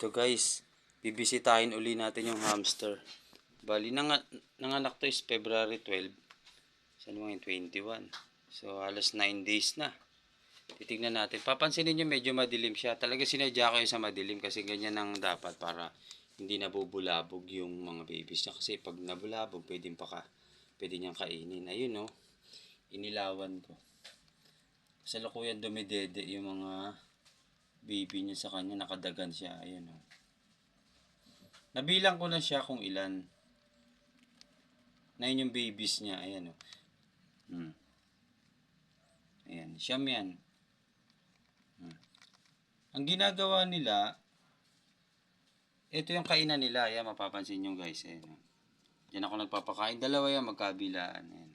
Ito guys, bibisitahin uli natin yung hamster. Bali, nanganak to is February 12. Saan mo yung 21? So, halos 9 days na. Titignan natin. Papansinin nyo medyo madilim siya. Talaga sinadya ko yung sa madilim kasi ganyan ang dapat para hindi nabubulabog yung mga babies niya. Kasi pag nabulabog, pwede niyang kainin. Ayun no, inilawan ko. Sa lukuyan dumidede yung mga baby niya sa kanya, nakadagan siya. Ayun o. Nabilang ko na siya kung ilan. Na yun yung babies niya. Ayan o. Ayan. Siyam yan. Ang ginagawa nila, ito yung kainan nila. Ayan, mapapansin nyo guys. Ayan o. Diyan ako nagpapakain. Dalawa yan, magkabilaan. Ayan.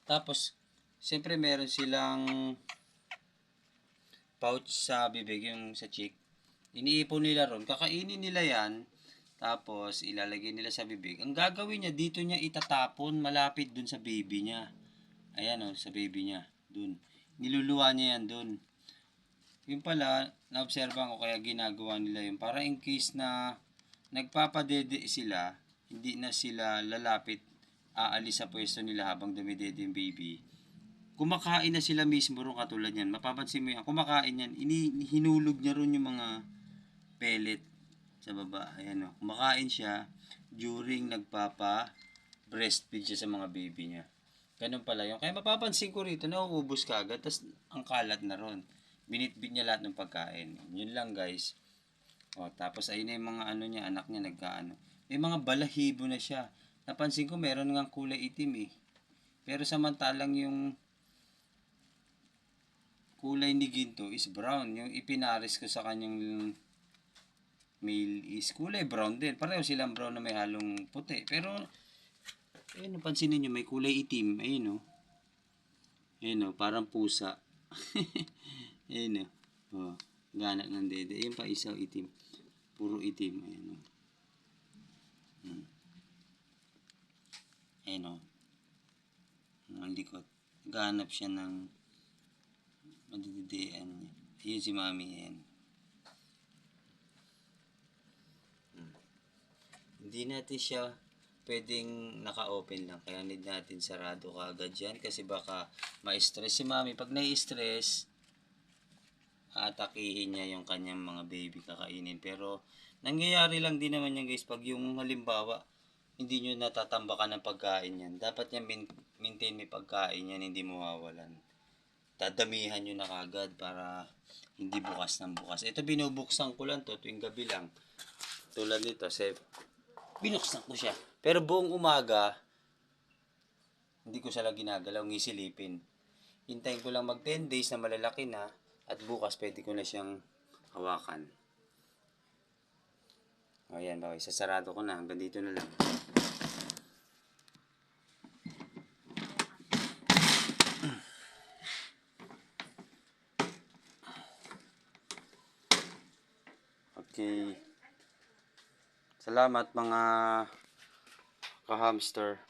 Tapos, siyempre meron silang pouch sa bibig, yung sa cheek. Iniipon nila ron. Kakainin nila yan. Tapos, ilalagay nila sa bibig. Ang gagawin niya, dito niya itatapon malapit dun sa baby niya. Ayan o, sa baby niya. Dun. Niluluwa niya yan dun. Yung pala, naobserban ko kaya ginagawa nila yun. Para in case na nagpapadede sila, hindi na sila lalapit, aalis sa pwesto nila habang dumidede yung baby. Kumakain na sila mismo ron katulad yan. Mapapansin mo yan. Kumakain yan. Hinulog niya ron yung mga pellet sa baba. Ayan o. Kumakain siya during breastfeed siya sa mga baby niya. Ganun pala yun. Kaya mapapansin ko rito, nauubos ka agad. Tapos ang kalat na ron. Binitbit niya lahat ng pagkain. Yun lang guys. O, tapos ayun na yung mga ano niya, anak niya nagkaano. May mga balahibo na siya. Napansin ko meron nga kulay itim eh. Pero samantalang yung kulay ni Ginto is brown. Yung ipinaris ko sa kanyang male is kulay brown din. Pareho silang brown na may halong puti. Pero, ayun, napansin niyo may kulay itim. Ayun o. Ayun o, parang pusa. Ayun o. Oh, gana ng dede. Ayun pa isaw itim. Puro itim. Ayun o. Ayun o. Ang likod. Ganap siya ng madididian niya. Ayun si mami yan. Hindi natin siya pwedeng naka-open lang. Kaya need natin sarado kaagad yan. Kasi baka ma-stress si mami. Pag nai-stress, atakihin niya yung kanyang mga baby kakainin. Pero nangyayari lang din naman yan guys. Pag yung halimbawa, hindi nyo natatambakan ng pagkain yan. Dapat yan maintain may pagkain yan. Hindi mawawalan. Dadamihan nyo na kagad para hindi bukas ng bukas. Ito binubuksan ko lang to tuwing gabi lang. Tulad nito, binuksan ko siya. Pero buong umaga, hindi ko sila ginagalaw, ngisilipin. Hintayin ko lang mag 10 days na malalaki na at bukas pwede ko na siyang hawakan. O yan, bakit sasarado ko na. Hanggang dito na lang. Okay. Salamat mga ka-hamster.